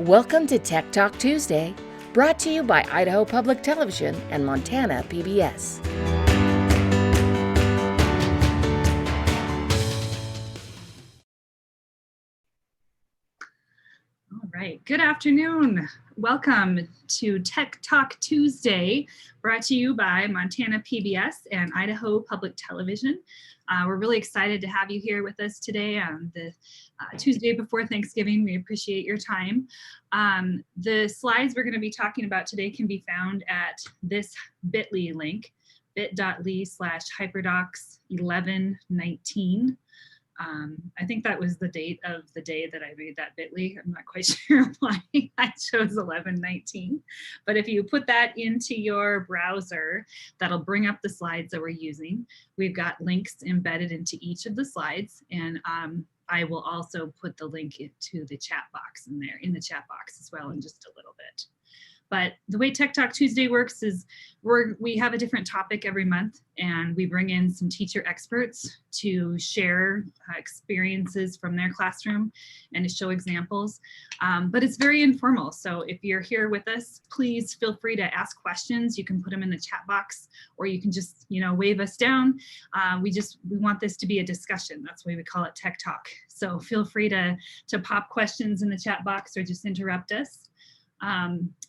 Welcome to Tech Talk Tuesday, brought to you by Idaho Public Television and Montana PBS. All right, good afternoon. Welcome to Tech Talk Tuesday, brought to you by Montana PBS and Idaho Public Television. We're really excited to have you here with us today on the Tuesday before Thanksgiving. We appreciate your time. The slides we're going to be talking about today can be found at this bit.ly link, bit.ly/Hyperdocs1119. I think that was the date of the day that I made that bit.ly. I'm not quite sure why I chose 1119. But if you put that into your browser, that'll bring up the slides that we're using. We've got links embedded into each of the slides, and I will also put the link into the chat box in the chat box as well in just a little bit. But the way Tech Talk Tuesday works is we have a different topic every month, and we bring in some teacher experts to share experiences from their classroom and to show examples. But it's very informal. So if you're here with us, please feel free to ask questions. You can put them in the chat box, or you can just, wave us down. We want this to be a discussion. That's why we call it Tech Talk. So feel free to pop questions in the chat box or just interrupt us.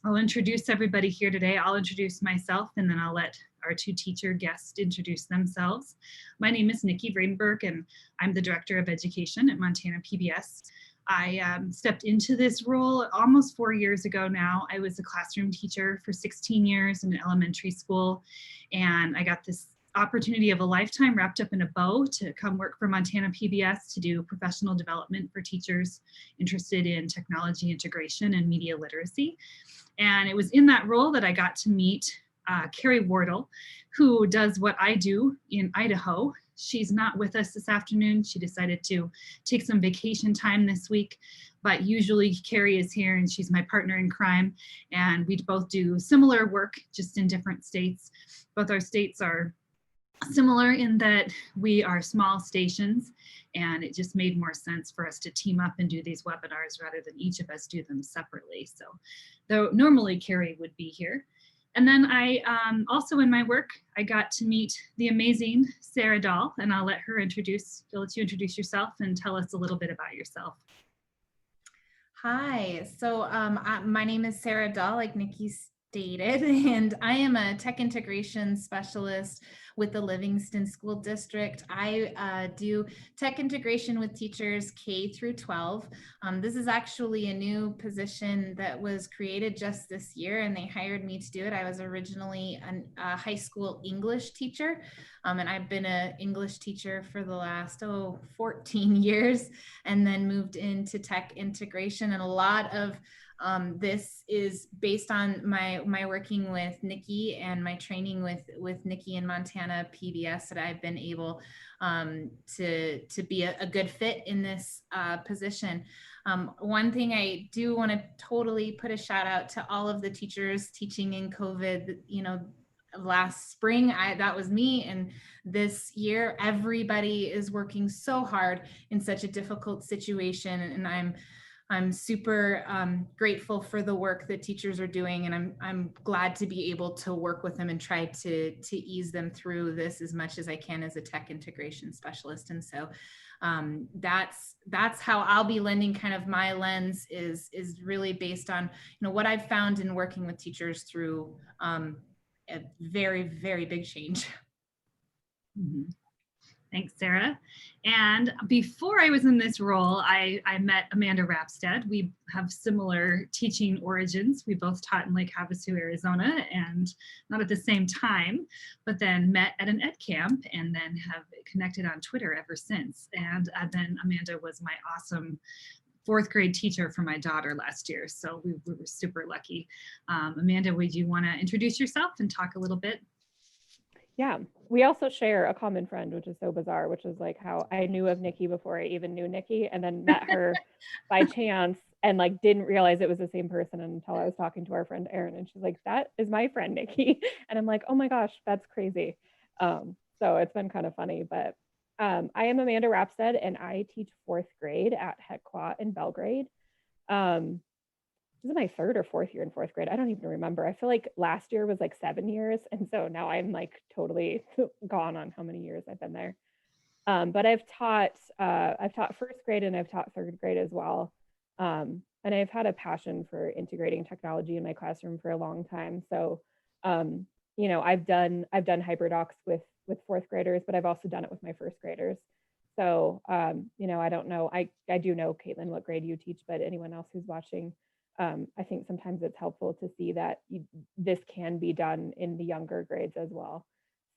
I'll introduce everybody here today. I'll introduce myself, and then I'll let our two teacher guests introduce themselves. My name is Nikki Vredenberg, and I'm the Director of Education at Montana PBS. I stepped into this role almost 4 years ago now. I was a classroom teacher for 16 years in an elementary school, and I got this opportunity of a lifetime wrapped up in a bow to come work for Montana PBS to do professional development for teachers interested in technology integration and media literacy. And it was in that role that I got to meet Carrie Wardle, who does what I do in Idaho. She's not with us this afternoon. She decided to take some vacation time this week, but usually Carrie is here, and she's my partner in crime. And we both do similar work, just in different states. Both our states are similar in that we are small stations, and it just made more sense for us to team up and do these webinars rather than each of us do them separately. So though normally Carrie would be here. And then I also in my work, I got to meet the amazing Sarah Dahl, and I'll let you introduce yourself and tell us a little bit about yourself. Hi, so my name is Sarah Dahl, like Nikki stated, and I am a tech integration specialist with the Livingston School District. I do tech integration with teachers K through 12. This is actually a new position that was created just this year, and they hired me to do it. I was originally a high school English teacher, and I've been an English teacher for the last 14 years, and then moved into tech integration. And a lot of this is based on my working with Nikki and my training with Nikki in Montana PBS, that I've been able to be a good fit in this position. One thing I do want to totally put a shout out to all of the teachers teaching in COVID, last spring, that was me. And this year, everybody is working so hard in such a difficult situation. And I'm super grateful for the work that teachers are doing, and I'm glad to be able to work with them and try to ease them through this as much as I can as a tech integration specialist. And so that's how I'll be lending kind of my lens is really based on what I've found in working with teachers through a very, very big change. Mm-hmm. Thanks, Sarah. And before I was in this role, I met Amanda Rapstead. We have similar teaching origins. We both taught in Lake Havasu, Arizona, and not at the same time, but then met at an ed camp and then have connected on Twitter ever since. And then Amanda was my awesome 4th grade teacher for my daughter last year. So we were super lucky. Amanda, would you want to introduce yourself and talk a little bit? Yeah, we also share a common friend, which is so bizarre, which is like how I knew of Nikki before I even knew Nikki, and then met her by chance and like didn't realize it was the same person until I was talking to our friend Erin, and she's like, that is my friend Nikki. And I'm like, oh my gosh, that's crazy. So it's been kind of funny, but I am Amanda Rapstead, and I teach 4th grade at HECQUA in Belgrade. this is my 3rd or 4th year in 4th grade. I don't even remember. I feel like last year was like 7 years. And so now I'm like totally gone on how many years I've been there. But I've taught 1st grade and I've taught 3rd grade as well. And I've had a passion for integrating technology in my classroom for a long time. So, you know, I've done Hyperdocs with 4th graders, but I've also done it with my 1st graders. So, you know, I don't know, I do know, Caitlin, what grade you teach, but anyone else who's watching, I think sometimes it's helpful to see that this can be done in the younger grades as well.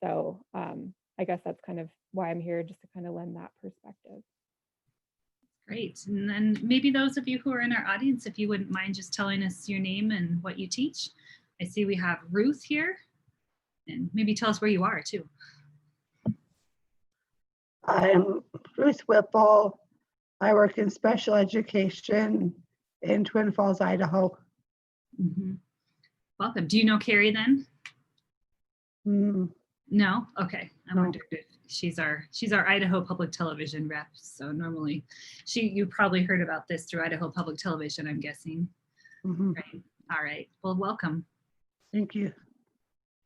So I guess that's kind of why I'm here, just to kind of lend that perspective. Great. And then maybe those of you who are in our audience, if you wouldn't mind just telling us your name and what you teach. I see we have Ruth here, and maybe tell us where you are too. I'm Ruth Whipple. I work in special education in Twin Falls, Idaho. Mm-hmm. Welcome. Do you know Carrie then? No? Okay. I wondered if she's our Idaho Public Television rep. So normally you probably heard about this through Idaho Public Television, I'm guessing. Right. All right. Well, welcome. Thank you.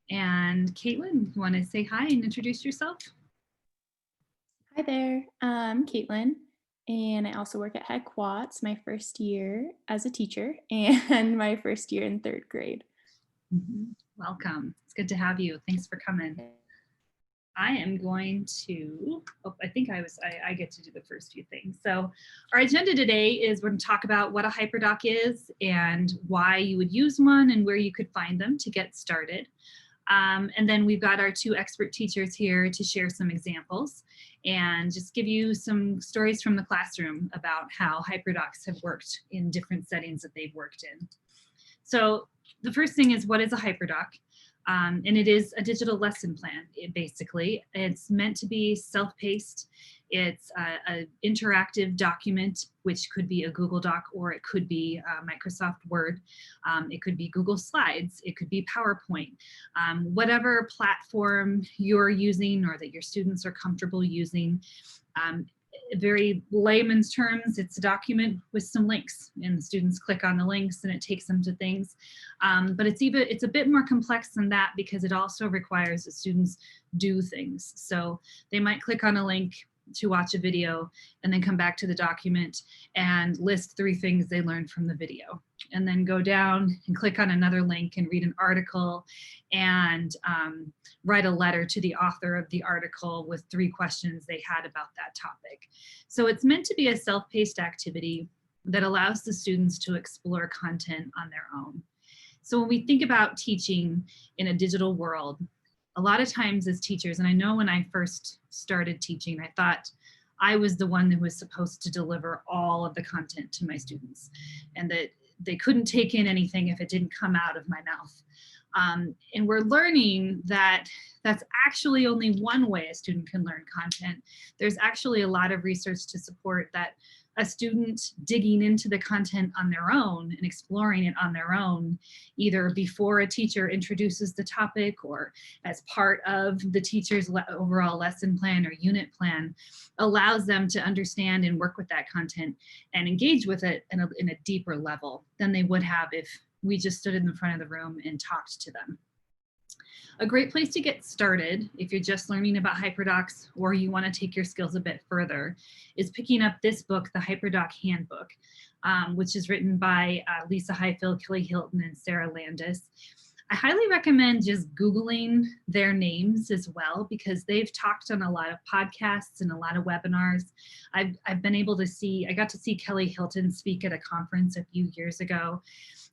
And Caitlin, you want to say hi and introduce yourself? Hi there, I'm Caitlin, and I also work at HECWA. It's my 1st year as a teacher and my 1st year in 3rd grade. Welcome. It's good to have you. Thanks for coming. I am going to, I think I get to do the first few things. So our agenda today is we're going to talk about what a Hyperdoc is and why you would use one and where you could find them to get started. And then we've got our 2 expert teachers here to share some examples and just give you some stories from the classroom about how Hyperdocs have worked in different settings that they've worked in. So the first thing is, what is a Hyperdoc? And it is a digital lesson plan, basically. It's meant to be self-paced. It's an interactive document, which could be a Google Doc or it could be Microsoft Word. It could be Google Slides. It could be PowerPoint. Whatever platform you're using or that your students are comfortable using. Very layman's terms, it's a document with some links, and the students click on the links and it takes them to things. But it's a bit more complex than that, because it also requires that students do things. So they might click on a link to watch a video and then come back to the document and list 3 things they learned from the video, and then go down and click on another link and read an article and write a letter to the author of the article with 3 questions they had about that topic. So it's meant to be a self-paced activity that allows the students to explore content on their own. So when we think about teaching in a digital world, a lot of times as teachers, and I know when I first started teaching, I thought I was the one that was supposed to deliver all of the content to my students, and that they couldn't take in anything if it didn't come out of my mouth. And we're learning that that's actually only one way a student can learn content. There's actually a lot of research to support that a student digging into the content on their own and exploring it on their own, either before a teacher introduces the topic or as part of the teacher's overall lesson plan or unit plan, allows them to understand and work with that content and engage with it in a deeper level than they would have if we just stood in the front of the room and talked to them. A great place to get started, if you're just learning about Hyperdocs or you want to take your skills a bit further, is picking up this book, the Hyperdoc Handbook, which is written by Lisa Highfield, Kelly Hilton, and Sarah Landis. I highly recommend just Googling their names as well, because they've talked on a lot of podcasts and a lot of webinars. I've been able to see, I got to see Kelly Hilton speak at a conference a few years ago.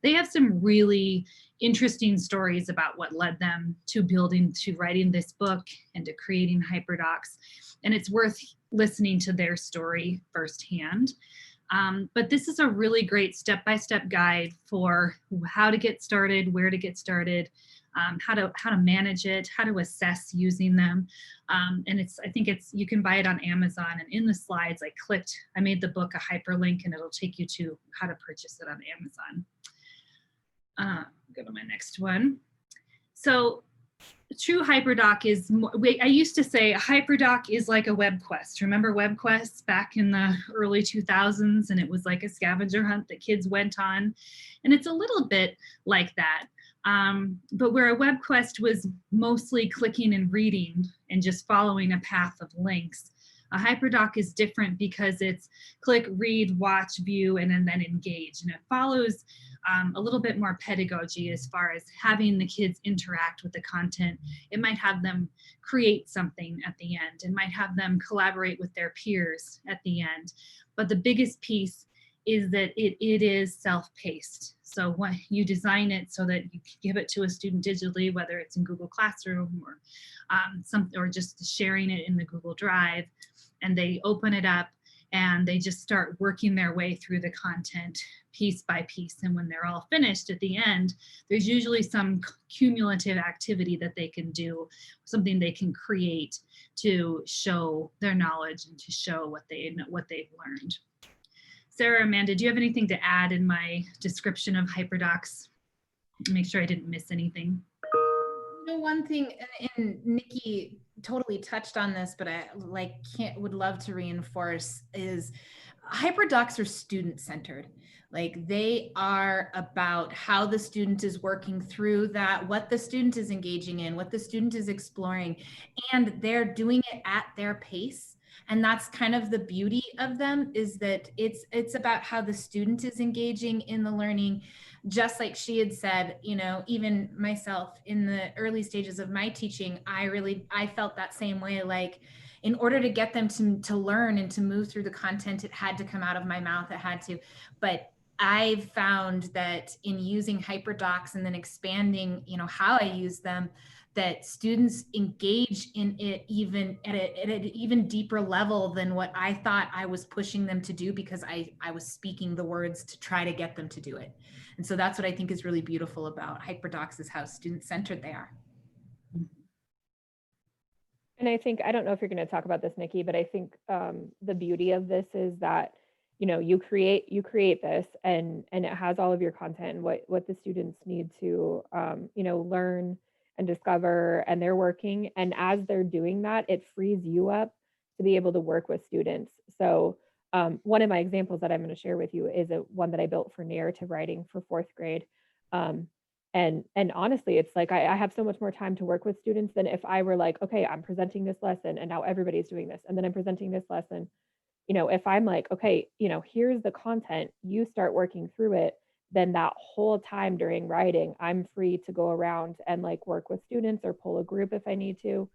They have some really interesting stories about what led them to writing this book and to creating Hyperdocs. And it's worth listening to their story firsthand. But this is a really great step-by-step guide for how to get started, where to get started, how to manage it, how to assess using them. And you can buy it on Amazon, and in the slides I made the book a hyperlink, and it'll take you to how to purchase it on Amazon. Go to my next one. So true Hyperdoc is, I used to say a Hyperdoc is like a web quest. Remember web quests back in the early 2000s, and it was like a scavenger hunt that kids went on. And it's a little bit like that. But where a web quest was mostly clicking and reading and just following a path of links, a Hyperdoc is different because it's click, read, watch, view, and then engage. And it follows a little bit more pedagogy as far as having the kids interact with the content. It might have them create something at the end. It might have them collaborate with their peers at the end. But the biggest piece is that it is self-paced. So when you design it so that you give it to a student digitally, whether it's in Google Classroom or or just sharing it in the Google Drive, and they open it up and they just start working their way through the content piece by piece. And when they're all finished at the end, there's usually some cumulative activity that they can do, something they can create to show their knowledge and to show what they've learned. Sarah, Amanda, do you have anything to add in my description of Hyperdocs? Make sure I didn't miss anything. One thing, and Nikki totally touched on this, but I would love to reinforce, is Hyperdocs are student-centered. Like, they are about how the student is working through that, what the student is engaging in, what the student is exploring, and they're doing it at their pace. And that's kind of the beauty of them, is that it's about how the student is engaging in the learning. Just like she had said, you know, even myself in the early stages of my teaching, I felt that same way. Like, in order to get them to learn and to move through the content, it had to come out of my mouth, it had to. But I've found that in using Hyperdocs and then expanding, you know, how I use them, that students engage in it even at an even deeper level than what I thought I was pushing them to do, because I was speaking the words to try to get them to do it. And so that's what I think is really beautiful about Hyperdocs, is how student-centered they are. And I think, I don't know if you're going to talk about this, Nikki, but I think the beauty of this is that, you know, you create this, and it has all of your content and what the students need to, you know, learn and discover, and they're working. And as they're doing that, it frees you up to be able to work with students. So one of my examples that I'm going to share with you is one that I built for narrative writing for 4th grade. And honestly, it's like I have so much more time to work with students than if I were like, okay, I'm presenting this lesson and now everybody's doing this, and then I'm presenting this lesson. You know, if I'm like, okay, you know, here's the content, you start working through it, then that whole time during writing, I'm free to go around and like work with students or pull a group if I need to.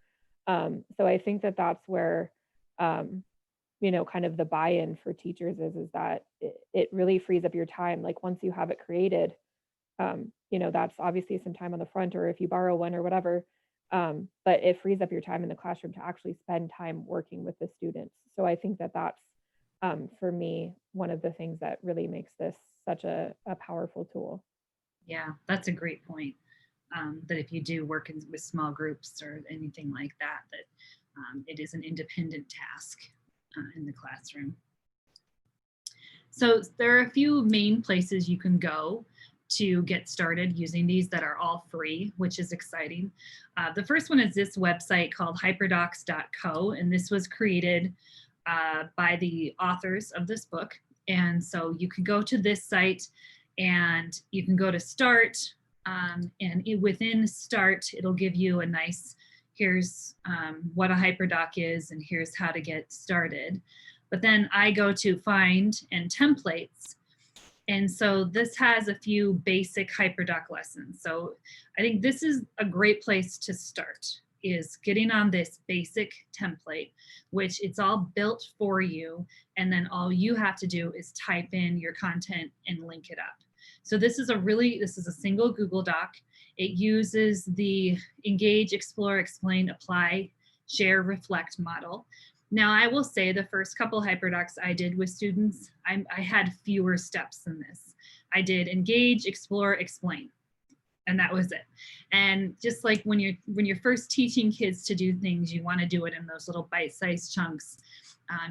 So I think that that's where, you know, kind of the buy-in for teachers is that it really frees up your time. Like, once you have it created, you know, that's obviously some time on the front, or if you borrow one or whatever, but it frees up your time in the classroom to actually spend time working with the students. So I think that that's, for me, one of the things that really makes this such a powerful tool. Yeah, that's a great point. That if you do work with small groups or anything like that, it is an independent task in the classroom. So there are a few main places you can go to get started using these that are all free, which is exciting. The first one is this website called Hyperdocs.co, and this was created by the authors of this book. And so you can go to this site and you can go to Start, and within Start, it'll give you a nice, here's what a Hyperdoc is and here's how to get started. But then I go to Find and Templates. And so this has a few basic Hyperdoc lessons. So I think this is a great place to start, is getting on this basic template, which it's all built for you. And then all you have to do is type in your content and link it up. So this is a single Google Doc. It uses the Engage, Explore, Explain, Apply, Share, Reflect model. Now, I will say the first couple Hyperdocs I did with students, I had fewer steps than this. I did Engage, Explore, Explain. And that was it. And just like when you're first teaching kids to do things, you want to do it in those little bite-sized chunks.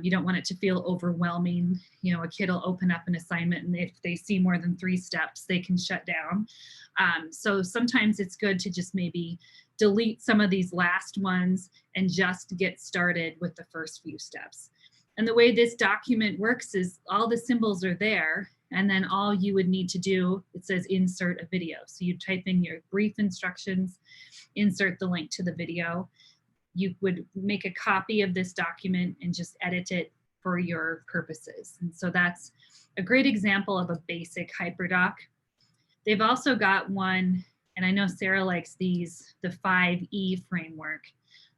You don't want it to feel overwhelming. You know, a kid will open up an assignment, and if they see more than 3 steps, they can shut down. So sometimes it's good to just maybe delete some of these last ones and just get started with the first few steps. And the way this document works is all the symbols are there, and then all you would need to do, it says insert a video. So you type in your brief instructions, insert the link to the video. You would make a copy of this document and just edit it for your purposes. And so that's a great example of a basic Hyperdoc. They've also got one, and I know Sarah likes these, the 5E framework,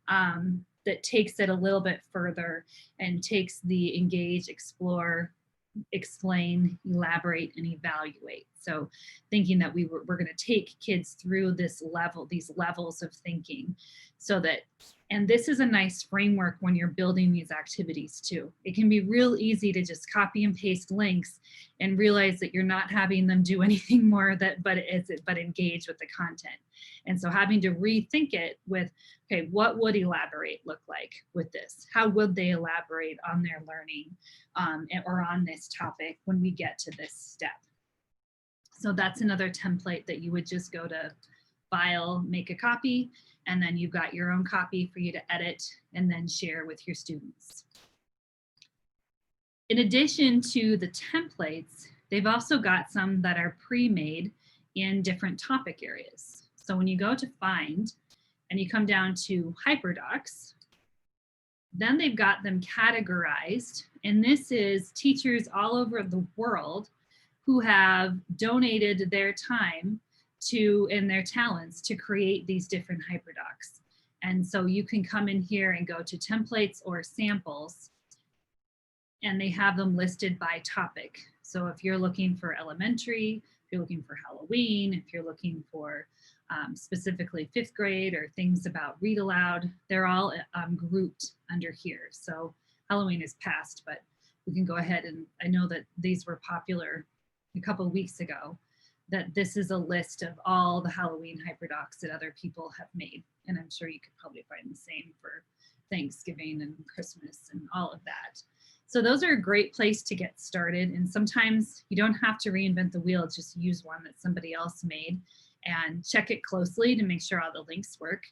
that takes it a little bit further and takes the engage, explore, explain, elaborate, and evaluate. So thinking that we're going to take kids through this level, these levels of thinking, so that, and this is a nice framework when you're building these activities too. It can be real easy to just copy and paste links and realize that you're not having them do anything more but engage with the content. And so having to rethink it with, okay, what would elaborate look like with this? How would they elaborate on their learning or on this topic when we get to this step? So that's another template that you would just go to File, make a copy, and then you've got your own copy for you to edit and then share with your students. In addition to the templates, they've also got some that are pre-made in different topic areas. So when you go to Find and you come down to Hyperdocs, then they've got them categorized. And this is teachers all over the world who have donated their time to and their talents to create these different Hyperdocs. And so you can come in here and go to templates or samples, and they have them listed by topic. So if you're looking for elementary, if you're looking for Halloween, if you're looking for specifically 5th grade or things about read aloud, they're all grouped under here. So Halloween is past, but we can go ahead, and I know that these were popular a couple of weeks ago, that this is a list of all the Halloween Hyperdocs that other people have made. And I'm sure you could probably find the same for Thanksgiving and Christmas and all of that. So those are a great place to get started. And sometimes you don't have to reinvent the wheel, just use one that somebody else made and check it closely to make sure all the links work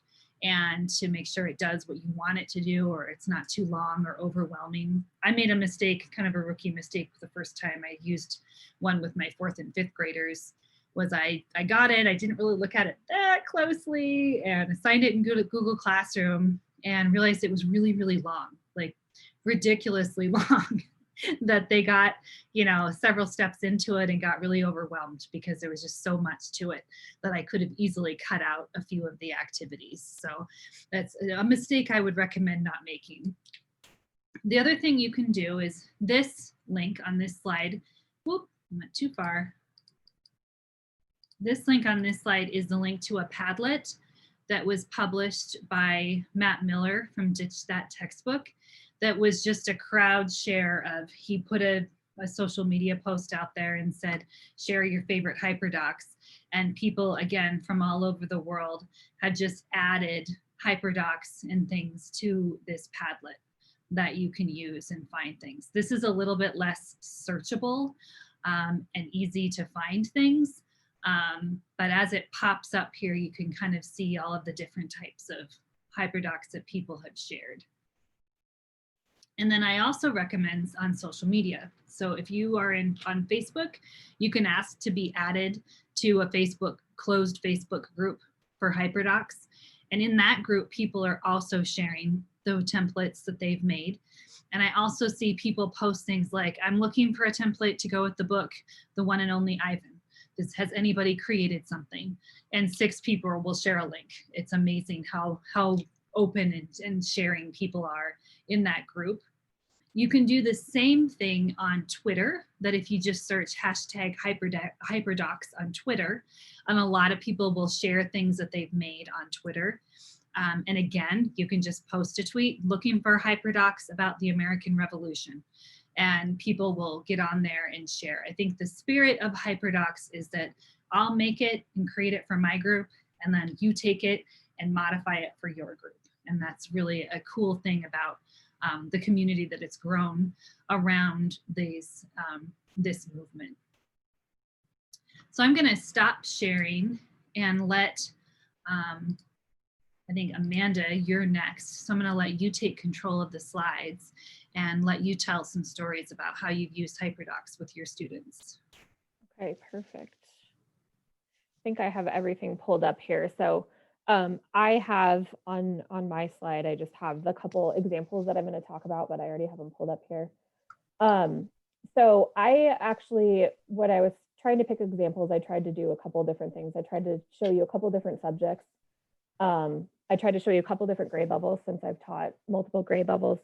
and to make sure it does what you want it to do, or it's not too long or overwhelming. I made a mistake, kind of a rookie mistake the first time I used one with my 4th and 5th graders. Was I got it, I didn't really look at it that closely and assigned it in Google Classroom and realized it was really, really long, like ridiculously long, that they got, you know, several steps into it and got really overwhelmed because there was just so much to it that I could have easily cut out a few of the activities. So that's a mistake I would recommend not making. The other thing you can do is this link on this slide. Whoop, I went too far. This link on this slide is the link to a Padlet that was published by Matt Miller from Ditch That Textbook. That was just a crowd share of, he put a social media post out there and said, share your favorite Hyperdocs. And people, again, from all over the world had just added Hyperdocs and things to this Padlet that you can use and find things. This is a little bit less searchable and easy to find things. But as it pops up here, you can kind of see all of the different types of Hyperdocs that people have shared. And then I also recommend on social media. So if you are on Facebook, you can ask to be added to a closed Facebook group for Hyperdocs. And in that group, people are also sharing the templates that they've made. And I also see people post things like, I'm looking for a template to go with the book, The One and Only Ivan. Has anybody created something? And 6 people will share a link. It's amazing how open and sharing people are in that group. You can do the same thing on Twitter, that if you just search hashtag Hyperdocs on Twitter, and a lot of people will share things that they've made on Twitter. And again, you can just post a tweet looking for Hyperdocs about the American Revolution. and people will get on there and share. I think the spirit of Hyperdocs is that I'll make it and create it for my group, and then you take it and modify it for your group. And that's really a cool thing about the community that it's grown around this movement. So I'm going to stop sharing and let, I think Amanda, you're next. So I'm going to let you take control of the slides and let you tell some stories about how you've used Hyperdocs with your students. Okay, perfect. I think I have everything pulled up here. So I have on my slide, I just have the couple examples that I'm going to talk about, but I already have them pulled up here. So I actually, what I was trying to pick examples, I tried to do a couple different things. I tried to show you a couple different subjects. I tried to show you a couple different grade levels since I've taught multiple grade levels.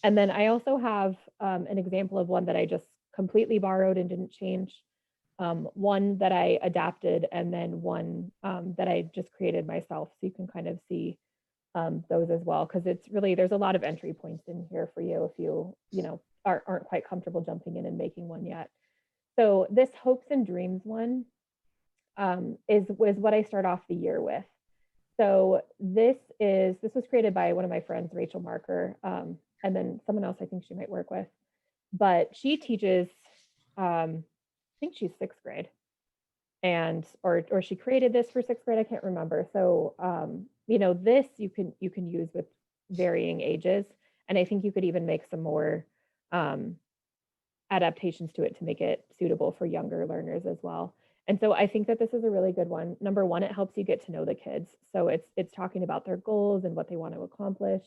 And then I also have an example of one that I just completely borrowed and didn't change. One that I adapted, and then one that I just created myself. So you can kind of see those as well, because it's really, there's a lot of entry points in here for you if you know, aren't quite comfortable jumping in and making one yet. So this hopes and dreams one was what I start off the year with. So this was created by one of my friends, Rachel Marker, and then someone else I think she might work with, but she teaches, I think she's 6th grade, and or she created this for 6th grade. I can't remember. So you know, this you can use with varying ages, and I think you could even make some more adaptations to it to make it suitable for younger learners as well. And so I think that this is a really good one. Number one, it helps you get to know the kids. So it's talking about their goals and what they want to accomplish.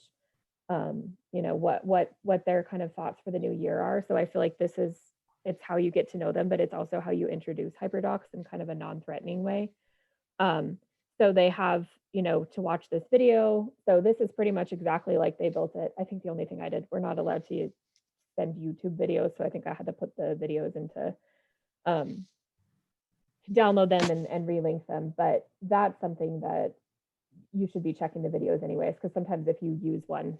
You know, what their kind of thoughts for the new year are. So I feel like it's how you get to know them, but it's also how you introduce Hyperdocs in kind of a non-threatening way. So they have, you know, to watch this video. So this is pretty much exactly like they built it. I think the only thing I did, we're not allowed to send YouTube videos. So I think I had to put the videos into, download them and relink them. But that's something that you should be checking the videos anyways, because sometimes if you use one,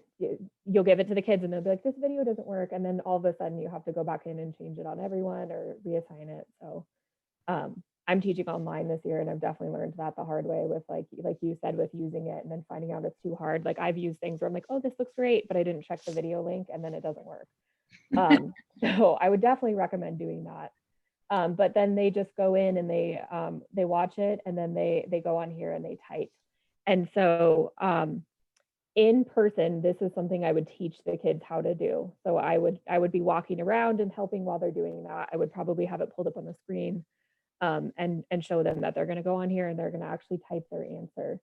you'll give it to the kids and they'll be like, this video doesn't work. And then all of a sudden you have to go back in and change it on everyone or reassign it. So I'm teaching online this year, and I've definitely learned that the hard way with like you said, with using it and then finding out it's too hard. Like I've used things where I'm like, oh, this looks great, but I didn't check the video link and then it doesn't work. So I would definitely recommend doing that. But then they just go in and they watch it, and then they go on here and they type. And so in person, this is something I would teach the kids how to do. So I would be walking around and helping while they're doing that. I would probably have it pulled up on the screen and show them that they're going to go on here and they're going to actually type their answer.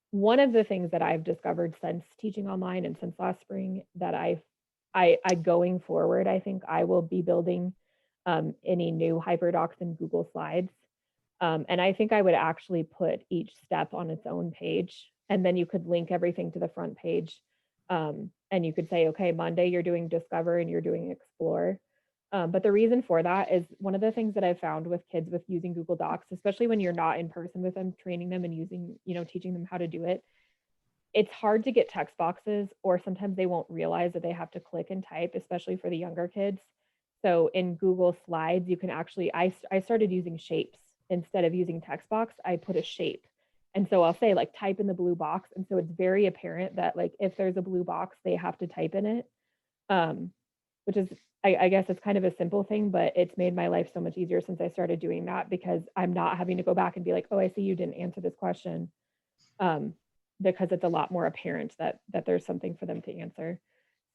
One of the things that I've discovered since teaching online and since last spring that I going forward, I think I will be building any new Hyperdocs in Google Slides. And I think I would actually put each step on its own page, and then you could link everything to the front page. And you could say, okay, Monday you're doing Discover and you're doing Explore. But the reason for that is one of the things that I've found with kids with using Google Docs, especially when you're not in person with them, training them and using, you know, teaching them how to do it. It's hard to get text boxes, or sometimes they won't realize that they have to click and type, especially for the younger kids. So in Google Slides, you can actually, I started using shapes. Instead of using text box, I put a shape. And so I'll say like type in the blue box. And so it's very apparent that like if there's a blue box, they have to type in it, which is, I guess it's kind of a simple thing, but it's made my life so much easier since I started doing that, because I'm not having to go back and be like, oh, I see you didn't answer this question, because it's a lot more apparent that there's something for them to answer.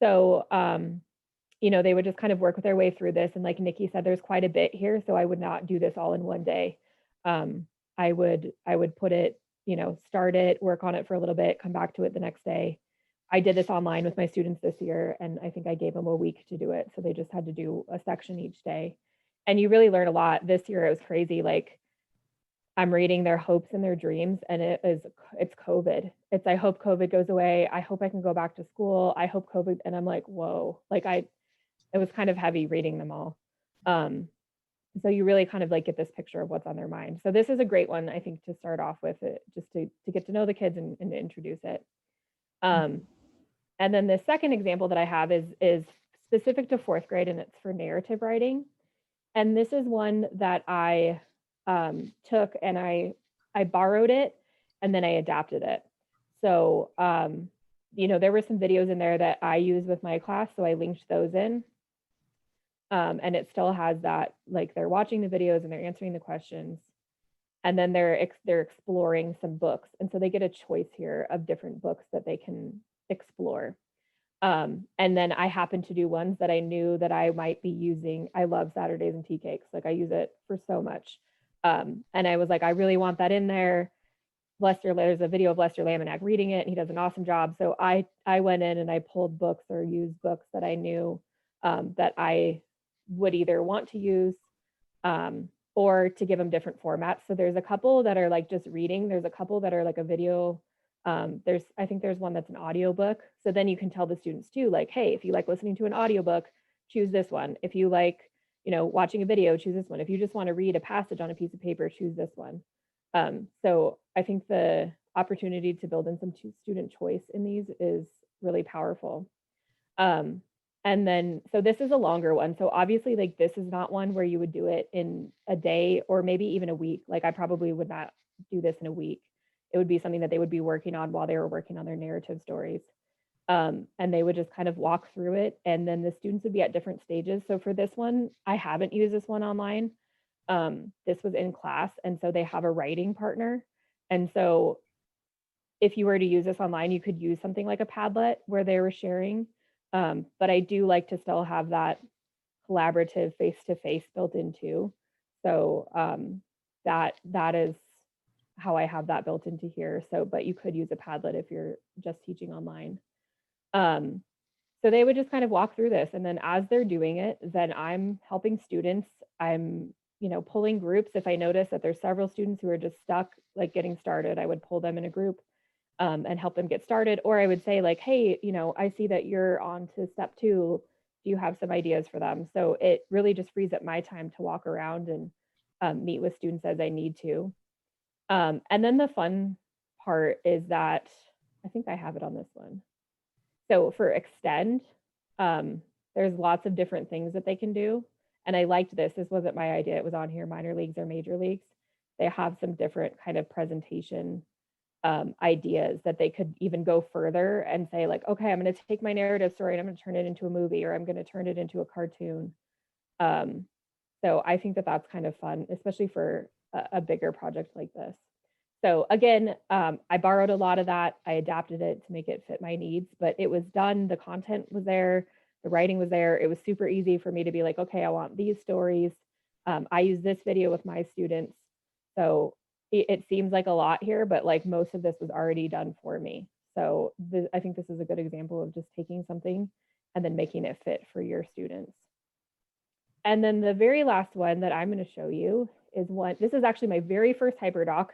So, you know, they would just kind of work their way through this. And like Nikki said, there's quite a bit here. So I would not do this all in one day. I would put it, you know, start it, work on it for a little bit, come back to it the next day. I did this online with my students this year, and I think I gave them a week to do it. So they just had to do a section each day. And you really learn a lot. This year it was crazy. Like I'm reading their hopes and their dreams, and it's COVID. It's, I hope COVID goes away. I hope I can go back to school. I hope COVID. And I'm like, whoa, like it was kind of heavy reading them all. So you really kind of like get this picture of what's on their mind. So this is a great one, I think, to start off with, it just to get to know the kids and to introduce it. And then the second example that I have is specific to 4th grade, and it's for narrative writing. And this is one that I took and I borrowed it and then I adapted it. So, there were some videos in there that I use with my class, so I linked those in. And it still has that, like, they're watching the videos and they're answering the questions. And then they're exploring some books. And so they get a choice here of different books that they can explore. And then I happened to do ones that I knew that I might be using. I love Saturdays and tea cakes. Like, I use it for so much. And I was like, I really want that in there. There's a video of Lester Laminack reading it, and he does an awesome job. So I went in and I pulled books or used books that I knew that I would either want to use or to give them different formats. So there's a couple that are like just reading. There's a couple that are like a video. I think there's one that's an audiobook. So then you can tell the students too, like, hey, if you like listening to an audiobook, choose this one. If you like, watching a video, choose this one. If you just want to read a passage on a piece of paper, choose this one. So I think the opportunity to build in some student choice in these is really powerful. And then, so this is a longer one. So obviously, like, this is not one where you would do it in a day or maybe even a week. Like, I probably would not do this in a week. It would be something that they would be working on while they were working on their narrative stories. And they would just kind of walk through it. And then the students would be at different stages. So for this one, I haven't used this one online. This was in class. And so they have a writing partner. And so if you were to use this online, you could use something like a Padlet where they were sharing. But I do like to still have that collaborative face-to-face built in too. So that is how I have that built into here. So, but you could use a Padlet if you're just teaching online. So they would just kind of walk through this, and then as they're doing it, then I'm helping students. I'm, pulling groups. If I notice that there's several students who are just stuck, like getting started, I would pull them in a group and help them get started. Or I would say, like, hey, I see that you're on to step 2. Do you have some ideas for them? So it really just frees up my time to walk around and meet with students as I need to. And then the fun part is that, I think I have it on this one. So for extend, there's lots of different things that they can do. And I liked this. This wasn't my idea. It was on here, minor leagues or major leagues. They have some different kind of presentation ideas that they could even go further and say, like, okay, I'm going to take my narrative story and I'm going to turn it into a movie, or I'm going to turn it into a cartoon. So I think that that's kind of fun, especially for a bigger project like this. So again, I borrowed a lot of that. I adapted it to make it fit my needs, but it was done. The content was there. The writing was there. It was super easy for me to be like, okay, I want these stories. I use this video with my students. So it seems like a lot here, but like most of this was already done for me. So I think this is a good example of just taking something and then making it fit for your students. And then the very last one that I'm going to show you is one. This is actually my very first Hyperdoc.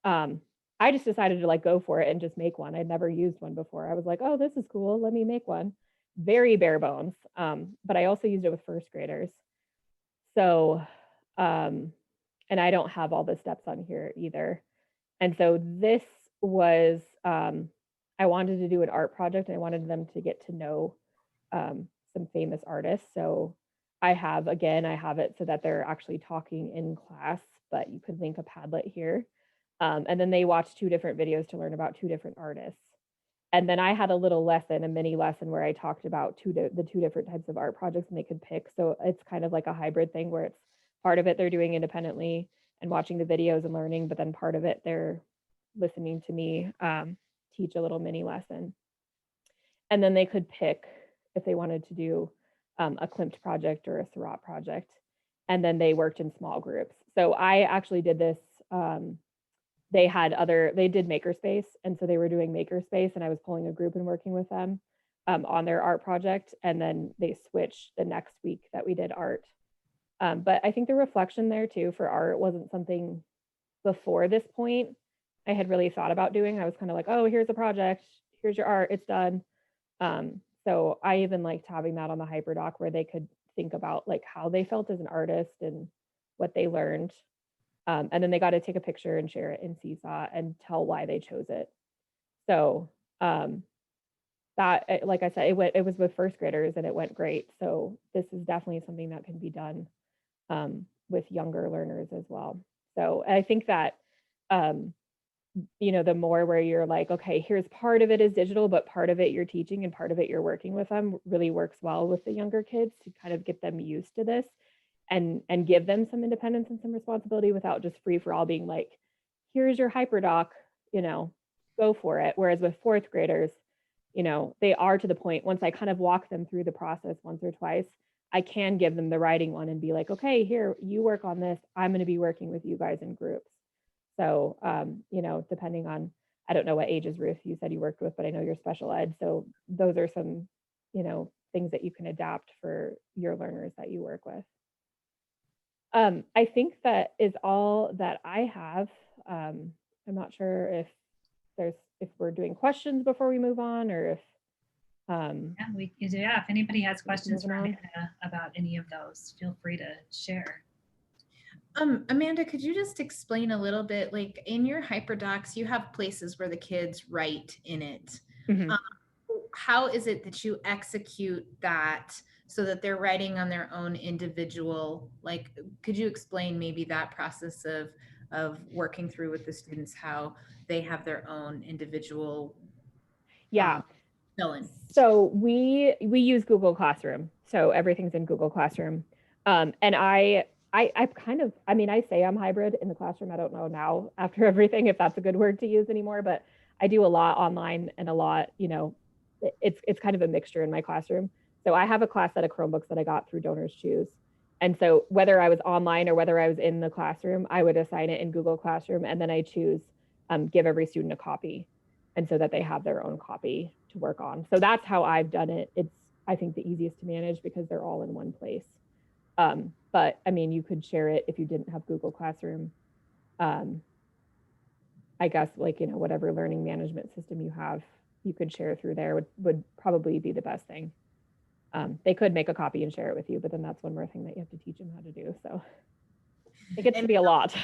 I just decided to like go for it and just make one. I'd never used one before. I was like, oh, this is cool. Let me make one. Very bare bones. But I also used it with first graders. So, and I don't have all the steps on here either. And so this was, I wanted to do an art project and I wanted them to get to know some famous artists. So I have it so that they're actually talking in class, but you could link a Padlet here. And then they watched 2 different videos to learn about 2 different artists. And then I had a little lesson, a mini lesson where I talked about the 2 different types of art projects and they could pick. So it's kind of like a hybrid thing where it's part of it they're doing independently and watching the videos and learning, but then part of it they're listening to me teach a little mini lesson. And then they could pick if they wanted to do a Klimt project or a Seurat project. And then they worked in small groups. So I actually did this. They did Makerspace. And so they were doing Makerspace and I was pulling a group and working with them on their art project. And then they switched the next week that we did art. But I think the reflection there too for art wasn't something before this point I had really thought about doing. I was kind of like, oh, here's a project, here's your art, it's done. So I even liked having that on the Hyperdoc where they could think about like how they felt as an artist and what they learned. And then they got to take a picture and share it in Seesaw and tell why they chose it. So that, like I said, it was with first graders and it went great. So this is definitely something that can be done with younger learners as well. So I think that, the more where you're like, okay, here's part of it is digital, but part of it you're teaching and part of it you're working with them, really works well with the younger kids to kind of get them used to this and give them some independence and some responsibility without just free for all being like, here's your Hyperdoc, go for it. Whereas with fourth graders, they are to the point, once I kind of walk them through the process once or twice, I can give them the writing one and be like, okay, here, you work on this. I'm going to be working with you guys in groups. So, depending on, I don't know what ages, Ruth, you said you worked with, but I know you're special ed. So those are some, things that you can adapt for your learners that you work with. I think that is all that I have. I'm not sure if we're doing questions before we move on, or if if anybody has questions for moving on. Amanda about any of those, feel free to share. Amanda, could you just explain a little bit, like in your Hyperdocs, you have places where the kids write in it. Mhm. How is it that you execute that so that they're writing on their own individual, like, could you explain maybe that process of working through with the students, how they have their own individual Yeah. fill-in? So we use Google Classroom. So everything's in Google Classroom. And I kind of, I say I'm hybrid in the classroom. I don't know now after everything if that's a good word to use anymore, but I do a lot online and a lot, it's kind of a mixture in my classroom. So I have a class set of Chromebooks that I got through Donors Choose. And so whether I was online or whether I was in the classroom, I would assign it in Google Classroom, and then I choose give every student a copy, and so that they have their own copy to work on. So that's how I've done it. It's, I think, the easiest to manage because they're all in one place. But you could share it if you didn't have Google Classroom. I guess whatever learning management system you have, you could share through there would probably be the best thing. They could make a copy and share it with you, but then that's one more thing that you have to teach them how to do. So it gets to be a lot.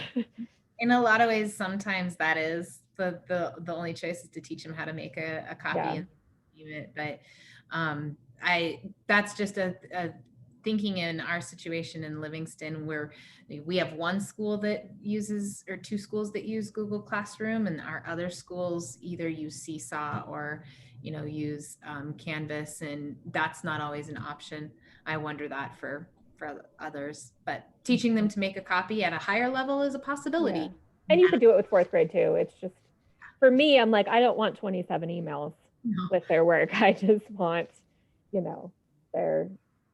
In a lot of ways, sometimes that is the only choice, is to teach them how to make a copy and view it. But that's just a thinking in our situation in Livingston, where we have one school that uses, or two schools that use Google Classroom, and our other schools either use Seesaw or use Canvas, and that's not always an option. I wonder that for others, but teaching them to make a copy at a higher level is a possibility. Yeah. And you could do it with fourth grade too. It's just, for me, I'm like, I don't want 27 emails with their work. I just want, their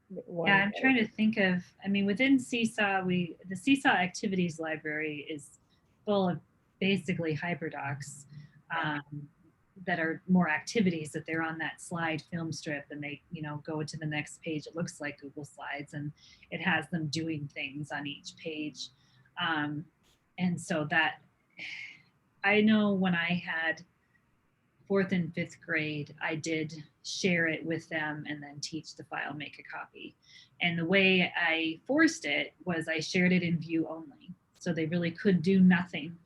one. Yeah, I'm trying to think of, within Seesaw, the Seesaw Activities Library is full of basically Hyperdocs that are more activities, that they're on that slide film strip, and they, go to the next page. It looks like Google Slides, and it has them doing things on each page. And so that, I know when I had fourth and fifth grade, I did share it with them and then teach the file, make a copy. And the way I forced it was I shared it in view only. So they really could do nothing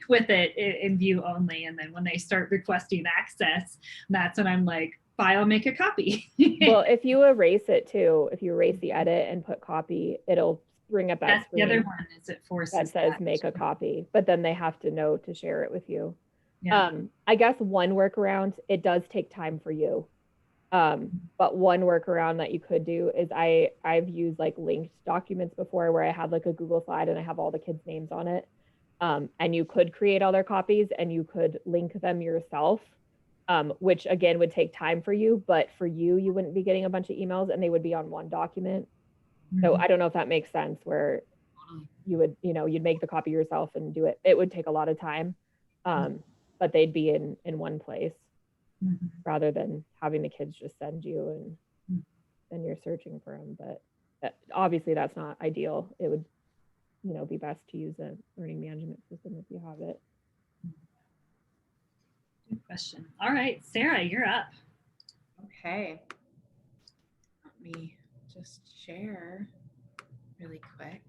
with it in view only. And then when they start requesting access, that's when I'm like, file, make a copy. Well, if you erase it too, if you erase the edit and put copy, it'll bring up that That's screen. The other one is it forces that says make a copy, but then they have to know to share it with you. Yeah. I guess one workaround, it does take time for you. But one workaround that you could do is I've used like linked documents before, where I had like a Google slide and I have all the kids' names on it. And you could create all their copies and you could link them yourself, which again would take time for you, but for you wouldn't be getting a bunch of emails and they would be on one document. So I don't know if that makes sense, where you would, you'd make the copy yourself and do it. It would take a lot of time, but they'd be in one place rather than having the kids just send you and then you're searching for them. But obviously that's not ideal. It would, be best to use a learning management system if you have it. Good question. All right, Sarah, you're up. Okay. Let me just share really quick.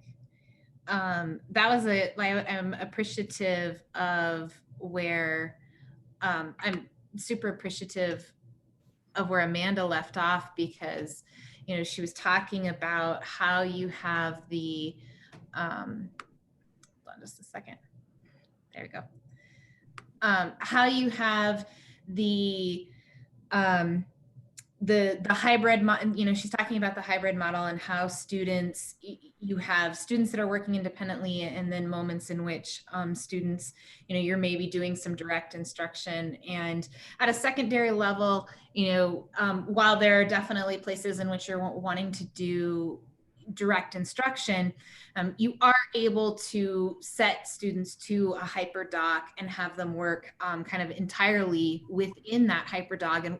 That was I'm appreciative of where I'm super appreciative of where Amanda left off, because, you know, she was talking about how you have the, hold on just a second. There we go. How you have the hybrid, you know, she's talking about the hybrid model and how students, you have students that are working independently, and then moments in which students, you know, you're maybe doing some direct instruction. And at a secondary level, you know, while there are definitely places in which you're wanting to do direct instruction, you are able to set students to a Hyperdoc and have them work kind of entirely within that Hyperdoc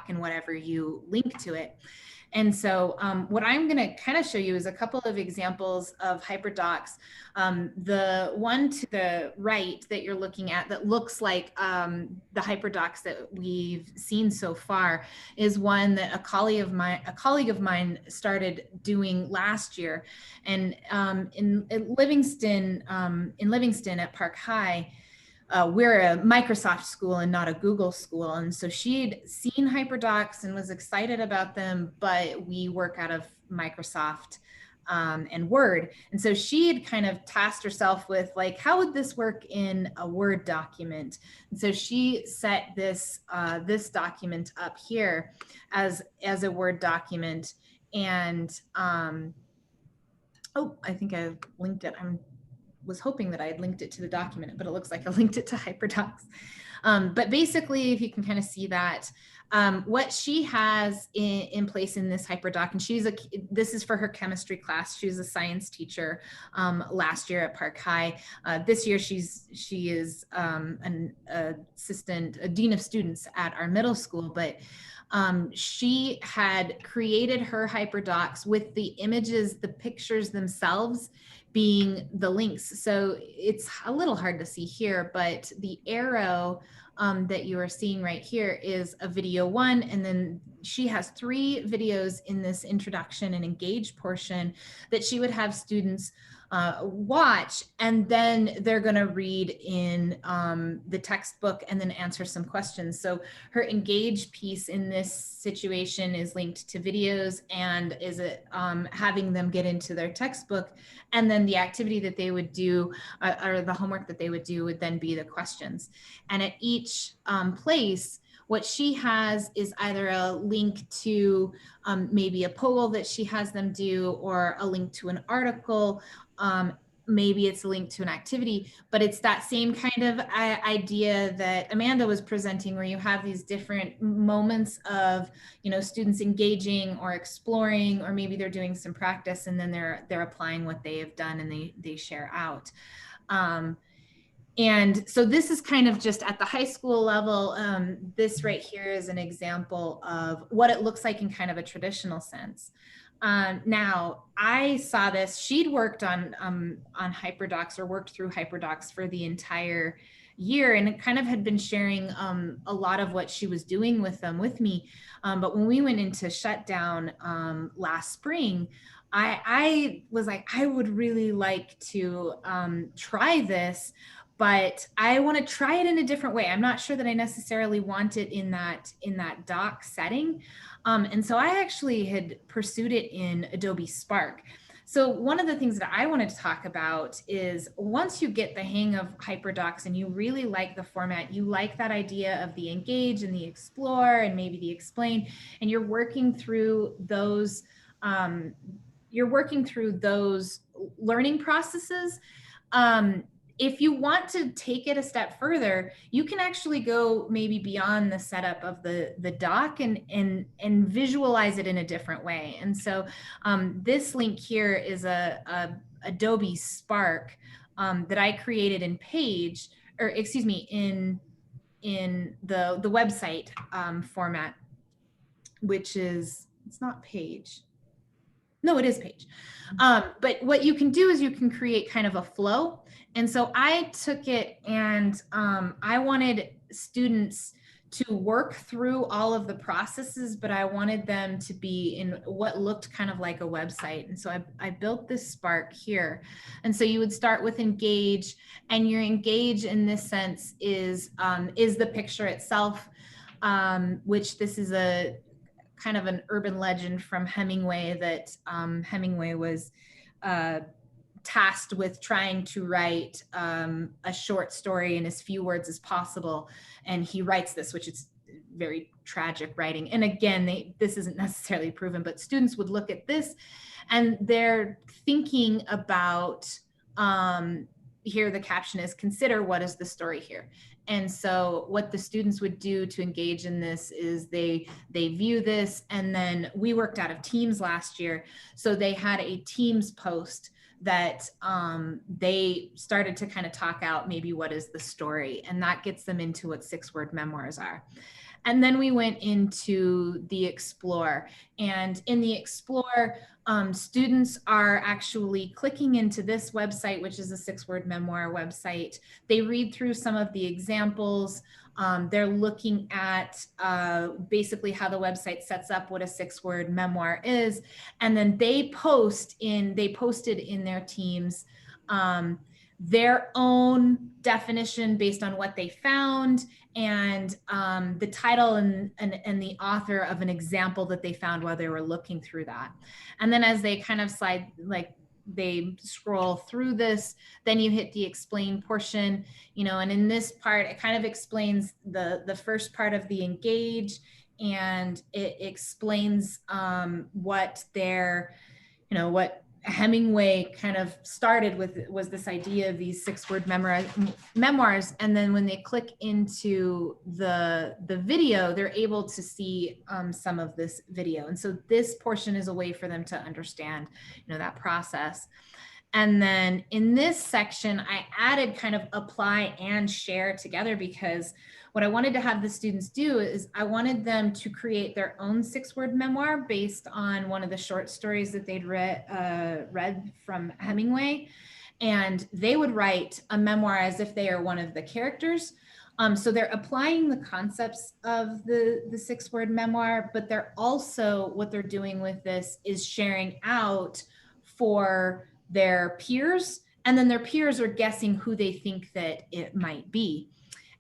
and whatever you link to it. And so what I'm going to kind of show you is a couple of examples of Hyperdocs. The one to the right that you're looking at that looks like the Hyperdocs that we've seen so far is one that a colleague of mine started doing last year. And in Livingston at Park High, we're a Microsoft school and not a Google school. And so she'd seen Hyperdocs and was excited about them, but we work out of Microsoft and Word. And so she had kind of tasked herself with, like, how would this work in a Word document? And so she set this, this document up here as a Word document. And, oh, I think I linked it. Was hoping that I had linked it to the document, but it looks like I linked it to Hyperdocs. But basically, if you can kind of see that, what she has in place in this Hyperdoc, and this is for her chemistry class. She was a science teacher last year at Park High. This year, she is an assistant, a dean of students at our middle school, but she had created her Hyperdocs with the images, the pictures themselves being the links. So it's a little hard to see here, but the arrow that you are seeing right here is a video 1. And then she has 3 videos in this introduction and engage portion that she would have students watch, and then they're going to read in the textbook and then answer some questions. So her engage piece in this situation is linked to videos and is having them get into their textbook, and then the activity that they would do or the homework that they would do would then be the questions. And at each place, what she has is either a link to maybe a poll that she has them do, or a link to an article. Maybe it's a link to an activity, but it's that same kind of idea that Amanda was presenting, where you have these different moments of, you know, students engaging or exploring, or maybe they're doing some practice and then they're applying what they have done and they share out. And so this is kind of just at the high school level. This right here is an example of what it looks like in kind of a traditional sense. Now, I saw this, she'd worked on Hyperdocs, or worked through Hyperdocs for the entire year, and it kind of had been sharing a lot of what she was doing with them with me. But when we went into shutdown last spring, I was like, I would really like to try this, but I want to try it in a different way. I'm not sure that I necessarily want it in that doc setting. And so I actually had pursued it in Adobe Spark. So one of the things that I wanted to talk about is, once you get the hang of Hyperdocs and you really like the format, you like that idea of the engage and the explore and maybe the explain, and you're working through those learning processes. If you want to take it a step further, you can actually go maybe beyond the setup of the doc and visualize it in a different way. And so this link here is a Adobe Spark that I created in Page, or excuse me, in the website format, which is, it's not Page. No, it is Page. But what you can do is you can create kind of a flow. And so I took it and I wanted students to work through all of the processes, but I wanted them to be in what looked kind of like a website. And so I built this Spark here. And so you would start with engage, and your engage in this sense is the picture itself. which this is a kind of an urban legend from Hemingway that Hemingway was tasked with trying to write a short story in as few words as possible. And he writes this, which is very tragic writing. And again, this isn't necessarily proven, but students would look at this and they're thinking about, here the caption is, consider what is the story here. And so what the students would do to engage in this is they view this, and then we worked out of Teams last year. So they had a Teams post that they started to kind of talk out maybe what is the story, and that gets them into what 6-word memoirs are. And then we went into the Explore, and in the Explore, students are actually clicking into this website, which is a 6-word memoir website. They read through some of the examples. They're looking at basically how the website sets up what a 6-word memoir is. And then they posted in their teams their own definition based on what they found, and the title and the author of an example that they found while they were looking through that. And then as they kind of slide, like they scroll through this, then you hit the explain portion, and in this part, it kind of explains the first part of the engage, and it explains what what Hemingway kind of started with was this idea of these 6-word memoirs. And then when they click into the video, they're able to see some of this video. And so this portion is a way for them to understand, that process. And then in this section, I added kind of apply and share together, because what I wanted to have the students do is I wanted them to create their own 6-word memoir based on one of the short stories that they'd read from Hemingway. And they would write a memoir as if they are one of the characters. So they're applying the concepts of the 6-word memoir, but they're also, what they're doing with this is sharing out for their peers, and then their peers are guessing who they think that it might be.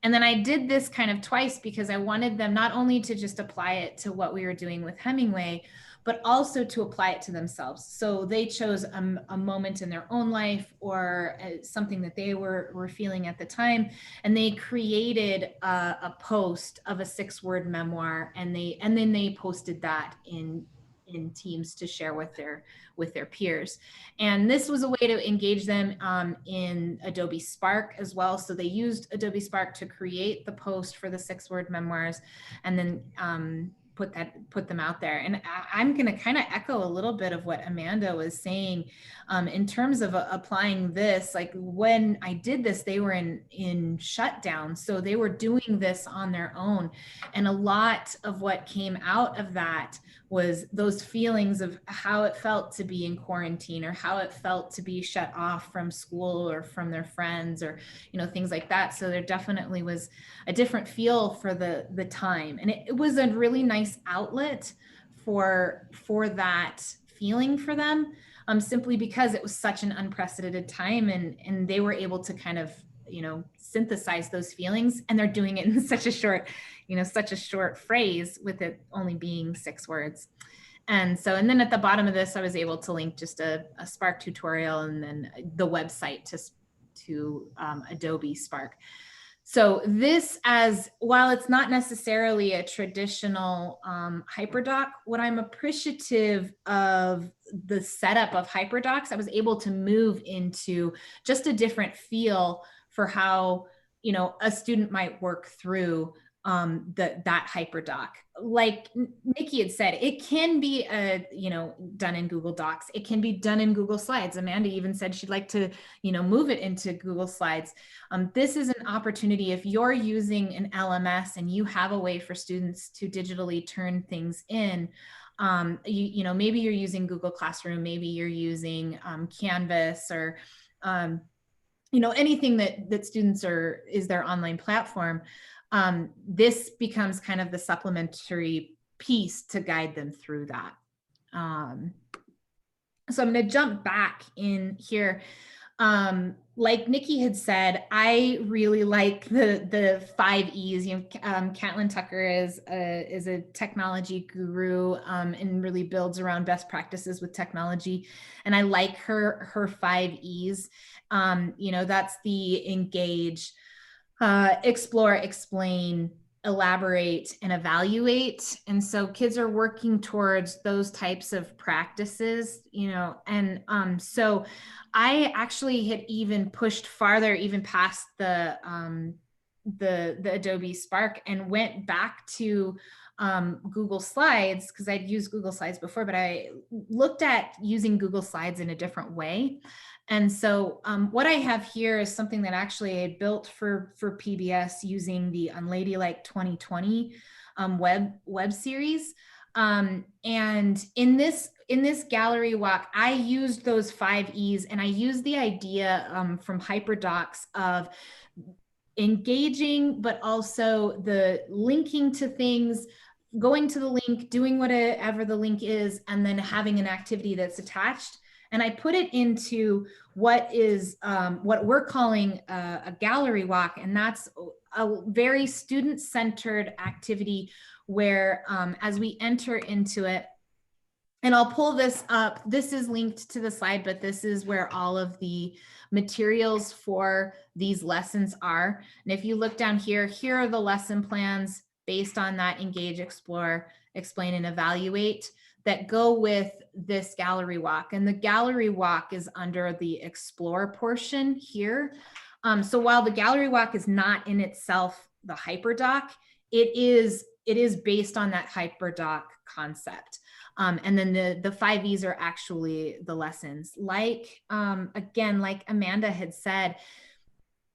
And then I did this kind of twice because I wanted them not only to just apply it to what we were doing with Hemingway, but also to apply it to themselves. So they chose a moment in their own life or something that they were feeling at the time, and they created a post of a 6-word memoir, and then they posted that in Teams to share with their peers. And this was a way to engage them in Adobe Spark as well. So they used Adobe Spark to create the post for the 6-word memoirs, and then put them out there. And I'm going to kind of echo a little bit of what Amanda was saying in terms of applying this. Like when I did this, they were in shutdown, so they were doing this on their own. And a lot of what came out of that was those feelings of how it felt to be in quarantine, or how it felt to be shut off from school or from their friends, or things like that. So there definitely was a different feel for the time, and it was a really nice outlet for that feeling for them, simply because it was such an unprecedented time, and they were able to kind of synthesize those feelings, and they're doing it in such a short phrase, with it only being 6 words. And then at the bottom of this, I was able to link just a Spark tutorial, and then the website to Adobe Spark. So this, while it's not necessarily a traditional Hyperdoc, what I'm appreciative of the setup of Hyperdocs, I was able to move into just a different feel for how a student might work through that Hyperdoc. Like Nikki had said, it can be done in Google Docs. It can be done in Google Slides. Amanda even said she'd like to move it into Google Slides. This is an opportunity, if you're using an LMS and you have a way for students to digitally turn things in. Maybe you're using Google Classroom, maybe you're using Canvas, or anything that students is their online platform. This becomes kind of the supplementary piece to guide them through that. So I'm going to jump back in here. Like Nikki had said, I really like the 5 E's. Caitlin Tucker is a technology guru, and really builds around best practices with technology. And I like her 5 E's. That's the engage, explore, explain, elaborate, and evaluate. And so kids are working towards those types of practices, and so I actually had even pushed farther, even past the Adobe Spark, and went back to Google Slides, because I'd used Google Slides before, but I looked at using Google Slides in a different way. And so what I have here is something that actually I built for PBS using the Unladylike 2020 web series. And in this gallery walk, I used those 5 E's, and I used the idea from Hyperdocs of engaging, but also the linking to things, going to the link, doing whatever the link is, and then having an activity that's attached. And I put it into what we're calling a gallery walk. And that's a very student-centered activity where as we enter into it, and I'll pull this up. This is linked to the slide, but this is where all of the materials for these lessons are. And if you look down here, here are the lesson plans based on that engage, explore, explain, and evaluate that go with this gallery walk. And the gallery walk is under the explore portion here. So while the gallery walk is not in itself the Hyperdoc, it is based on that Hyperdoc concept. And then the 5E's are actually the lessons. Again, like Amanda had said,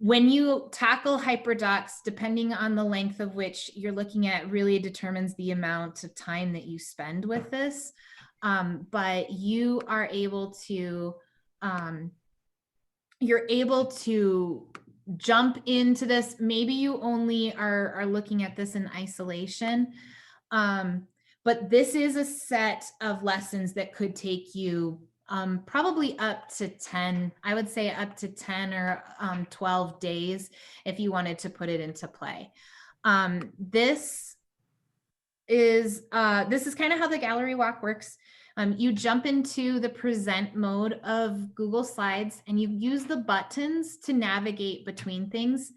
when you tackle Hyperdocs, depending on the length of which you're looking at, really determines the amount of time that you spend with this. But you are able to, you're able to jump into this. Maybe you only are looking at this in isolation. But this is a set of lessons that could take you probably up to 10, I would say up to 10 or 12 days if you wanted to put it into play. This is kind of how the gallery walk works. You jump into the present mode of Google Slides, and you use the buttons to navigate between things.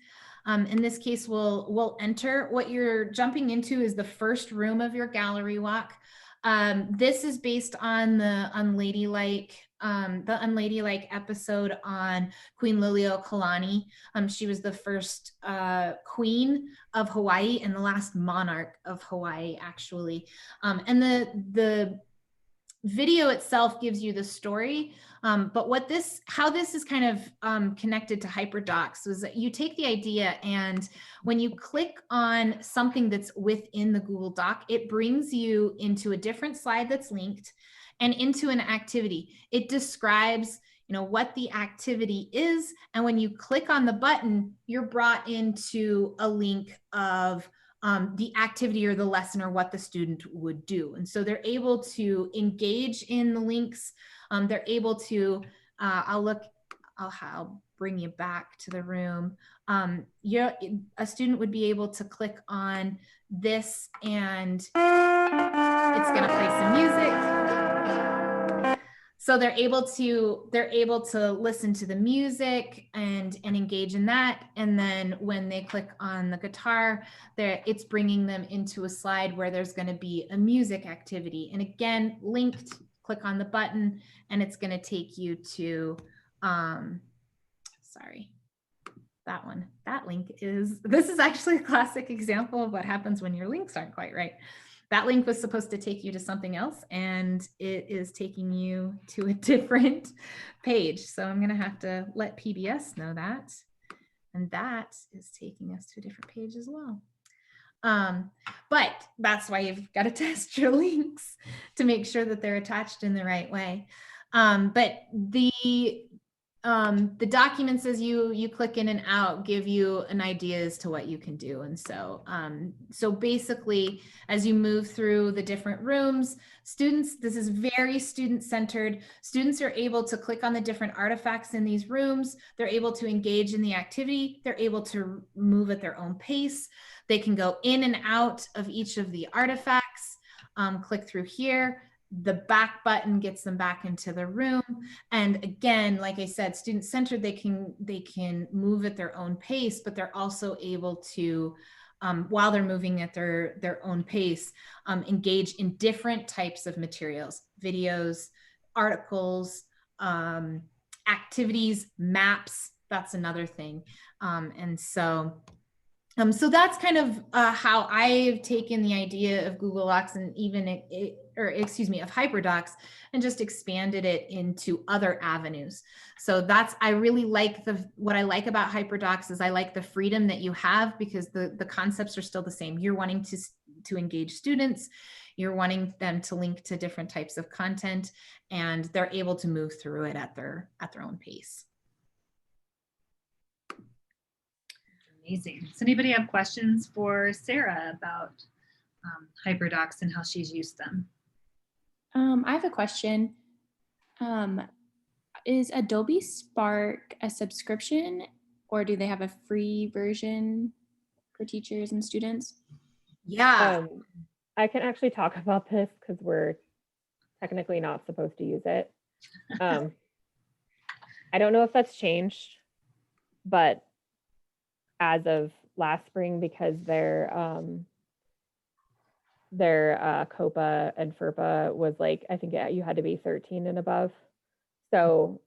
In this case, we'll enter. What you're jumping into is the first room of your gallery walk. This is based on the Unladylike episode on Queen Liliuokalani. She was the first queen of Hawaii and the last monarch of Hawaii, actually. And the video itself gives you the story, but how this is kind of connected to Hyperdocs is that you take the idea, and when you click on something that's within the Google Doc, it brings you into a different slide that's linked and into an activity. It describes what the activity is, and when you click on the button, you're brought into a link of the activity or the lesson or what the student would do. And so they're able to engage in the links. They're able to, I'll bring you back to the room. A student would be able to click on this, and it's gonna play some music. So they're able to listen to the music and engage in that. And then when they click on the guitar, it's bringing them into a slide where there's going to be a music activity. And again, linked, click on the button, and it's going to take you to, sorry, that one. That link this is actually a classic example of what happens when your links aren't quite right. That link was supposed to take you to something else, and it is taking you to a different page. So I'm going to have to let PBS know that. And that is taking us to a different page as well. But that's why you've got to test your links to make sure that they're attached in the right way. But the documents as you click in and out give you an idea as to what you can do. And so, so basically, as you move through the different rooms, students, this is very student-centered. Students are able to click on the different artifacts in these rooms. They're able to engage in the activity. They're able to move at their own pace. They can go in and out of each of the artifacts, click through here. The back button gets them back into the room. And again, like I said, student-centered, they can move at their own pace, but they're also able to, while they're moving at their own pace, engage in different types of materials, videos, articles, activities, maps. That's another thing. And so that's kind of how I've taken the idea of Google Docs and even of Hyperdocs and just expanded it into other avenues. So I really like what I like about Hyperdocs is I like the freedom that you have because the concepts are still the same. You're wanting to engage students, you're wanting them to link to different types of content, and they're able to move through it at their own pace. Amazing. Does anybody have questions for Sarah about Hyperdocs and how she's used them? I have a question. Is Adobe Spark a subscription, or do they have a free version for teachers and students? Yeah. I can actually talk about this because we're technically not supposed to use it. I don't know if that's changed, but as of last spring, because their COPA and FERPA was like, I think you had to be 13 and above. So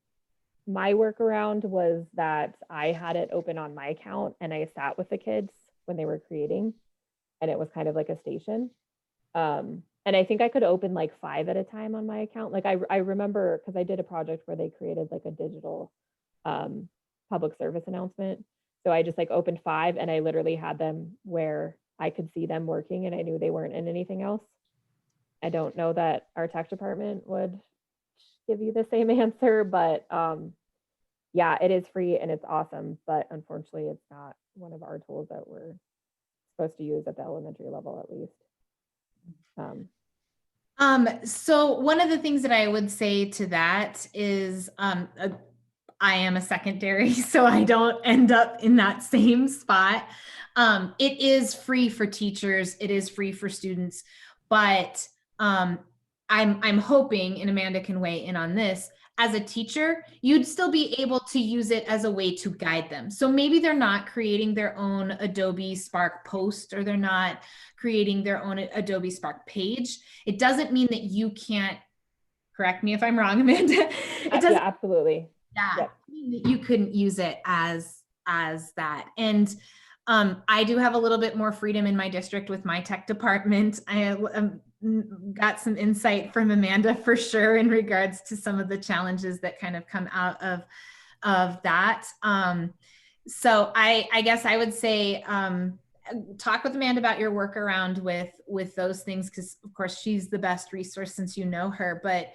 my workaround was that I had it open on my account and I sat with the kids when they were creating, and it was kind of like a station. And I think I could open like 5 at a time on my account. Like I remember, because I did a project where they created like a digital public service announcement. So I just like opened 5 and I literally had them where I could see them working and I knew they weren't in anything else. I don't know that our tech department would give you the same answer, but yeah, it is free and it's awesome. But unfortunately, it's not one of our tools that we're supposed to use at the elementary level, at least. So one of the things that I would say to that is, I am a secondary, so I don't end up in that same spot. It is free for teachers, it is free for students, but I'm hoping, and Amanda can weigh in on this, as a teacher, you'd still be able to use it as a way to guide them. So maybe they're not creating their own Adobe Spark post, or they're not creating their own Adobe Spark page. It doesn't mean that you can't, correct me if I'm wrong, Amanda. It doesn't, yeah, absolutely. Yep. You couldn't use it as that. And I do have a little bit more freedom in my district with my tech department. I got some insight from Amanda for sure in regards to some of the challenges that kind of come out of that. So I guess I would say talk with Amanda about your workaround with those things, because of course she's the best resource since you know her, but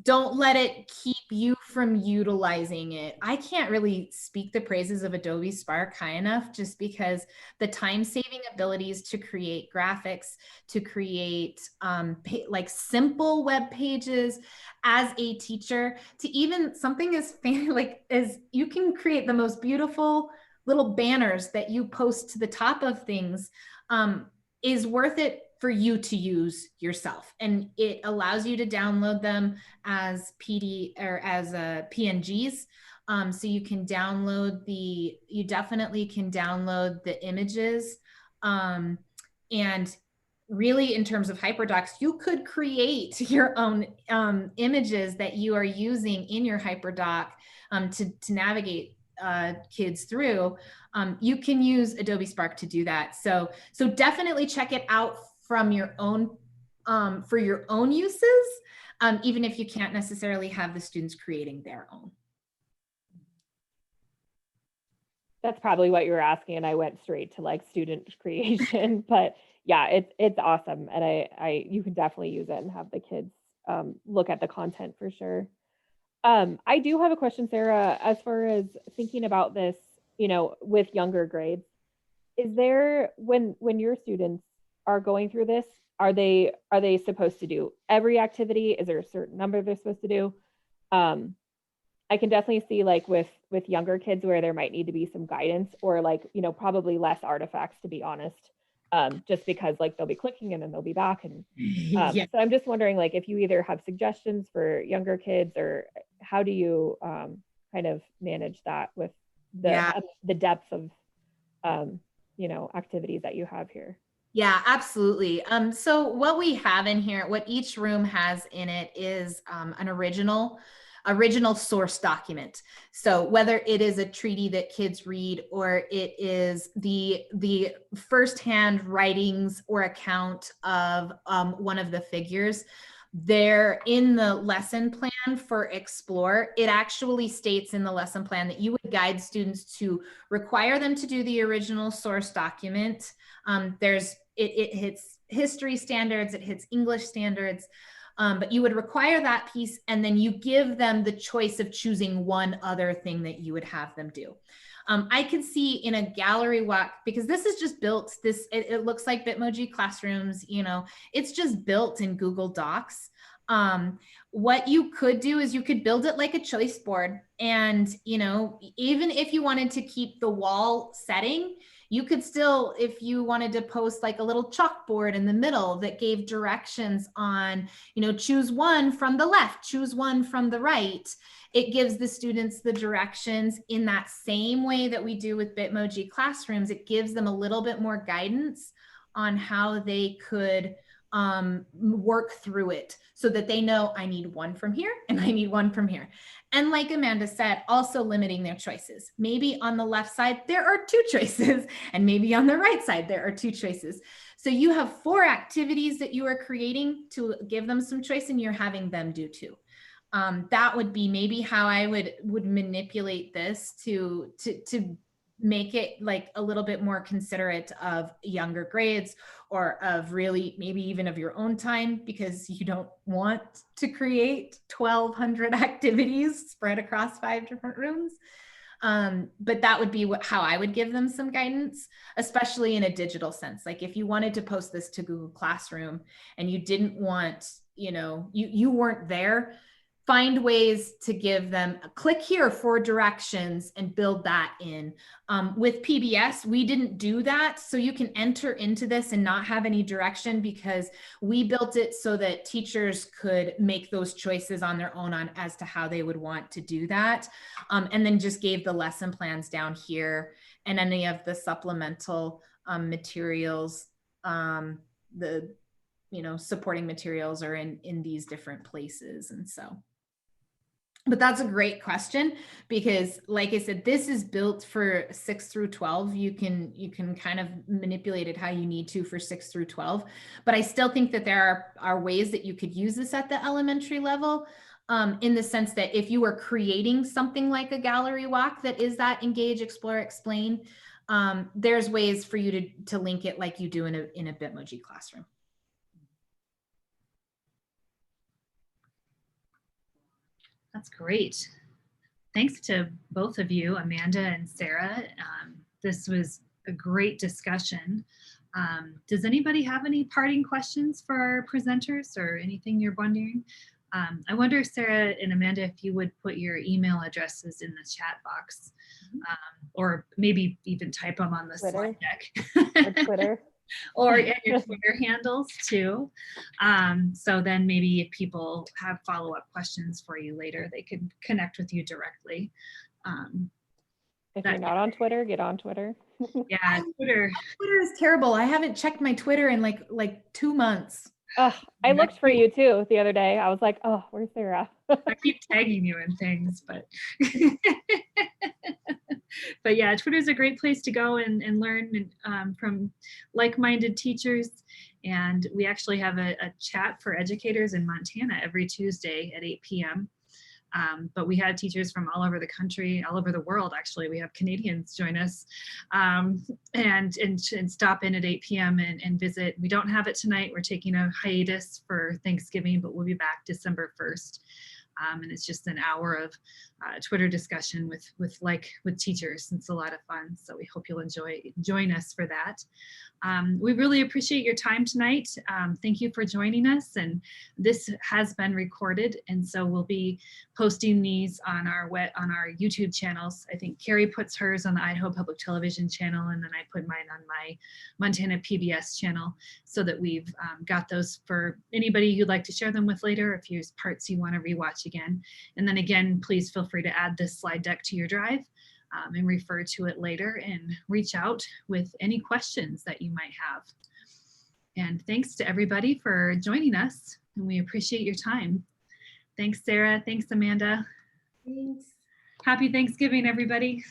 don't let it keep you from utilizing it. I can't really speak the praises of Adobe Spark high enough, just because the time-saving abilities to create graphics, to create like simple web pages as a teacher, to even something as as you can create the most beautiful little banners that you post to the top of things, is worth it for you to use yourself. And it allows you to download them as PD or as PNGs. So you can download you definitely can download the images. And really, in terms of Hyperdocs, you could create your own images that you are using in your Hyperdoc to navigate kids through. You can use Adobe Spark to do that. So definitely check it out from your own, for your own uses, even if you can't necessarily have the students creating their own. That's probably what you were asking, and I went straight to like student creation. But yeah, it's awesome, and I you can definitely use it and have the kids look at the content for sure. I do have a question, Sarah, as far as thinking about this, with younger grades. Is there, when your students are going through this, are they supposed to do every activity? Is there a certain number they're supposed to do? I can definitely see like with younger kids where there might need to be some guidance, or like, probably less artifacts, to be honest. Just because like they'll be clicking and then they'll be back. And Yeah. so I'm just wondering, like, if you either have suggestions for younger kids, or how do you kind of manage that with the depth of activities that you have here? Yeah, absolutely. So what we have in here, what each room has in it is an original source document. So whether it is a treaty that kids read, or it is the firsthand writings or account of one of the figures, they're in the lesson plan for Explore. It actually states in the lesson plan that you would guide students to require them to do the original source document. It hits history standards, it hits English standards, but you would require that piece, and then you give them the choice of choosing one other thing that you would have them do. I could see in a gallery walk, because this is just built, it looks like Bitmoji classrooms, it's just built in Google Docs. What you could do is you could build it like a choice board, and even if you wanted to keep the wall setting, you could still, if you wanted to post like a little chalkboard in the middle that gave directions on, choose one from the left, choose one from the right. It gives the students the directions in that same way that we do with Bitmoji classrooms. It gives them a little bit more guidance on how they could work through it, so that they know, I need one from here and I need one from here. And like Amanda said, also limiting their choices. Maybe on the left side, there are 2 choices, and maybe on the right side, there are 2 choices. So you have 4 activities that you are creating to give them some choice, and you're having them do 2. That would be maybe how I would manipulate this to make it like a little bit more considerate of younger grades, or of really maybe even of your own time, because you don't want to create 1,200 activities spread across 5 different rooms. But that would be how I would give them some guidance, especially in a digital sense. Like if you wanted to post this to Google Classroom and you didn't want, you weren't there, find ways to give them a click here for directions and build that in. With PBS, we didn't do that. So you can enter into this and not have any direction, because we built it so that teachers could make those choices on their own as to how they would want to do that. And then just gave the lesson plans down here, and any of the supplemental materials, the supporting materials are in these different places. And so, but that's a great question, because like I said, this is built for 6 through 12. You can kind of manipulate it how you need to for 6 through 12. But I still think that there are ways that you could use this at the elementary level, in the sense that if you are creating something like a gallery walk that is that engage, explore, explain, there's ways for you to link it like you do in a Bitmoji classroom. That's great. Thanks to both of you, Amanda and Sarah. This was a great discussion. Does anybody have any parting questions for our presenters, or anything you're wondering? I wonder, Sarah and Amanda, if you would put your email addresses in the chat box, or maybe even type them on the slide deck. Or Twitter. Or your Twitter handles too. So then maybe if people have follow-up questions for you later, they can connect with you directly. If you're not on Twitter, get on Twitter. Yeah, Twitter is terrible. I haven't checked my Twitter in like 2 months. I looked for you too the other day. I was like, oh, where's Sarah? I keep tagging you in things, but but yeah, Twitter is a great place to go and learn from like-minded teachers. And we actually have a chat for educators in Montana every Tuesday at 8 p.m. But we have teachers from all over the country, all over the world. Actually, we have Canadians join us and stop in at 8 p.m. and visit. We don't have it tonight. We're taking a hiatus for Thanksgiving, but we'll be back December 1st. And it's just an hour of Twitter discussion with teachers. It's a lot of fun. So we hope you'll join us for that. We really appreciate your time tonight. Thank you for joining us. And this has been recorded, and so we'll be posting these on our YouTube channels. I think Carrie puts hers on the Idaho Public Television channel, and then I put mine on my Montana PBS channel, so that we've got those for anybody you'd like to share them with later, if there's parts you want to rewatch again. And then again, please feel free to add this slide deck to your drive. And refer to it later, and reach out with any questions that you might have. And thanks to everybody for joining us, and we appreciate your time. Thanks, Sarah. Thanks, Amanda. Thanks. Happy Thanksgiving, everybody.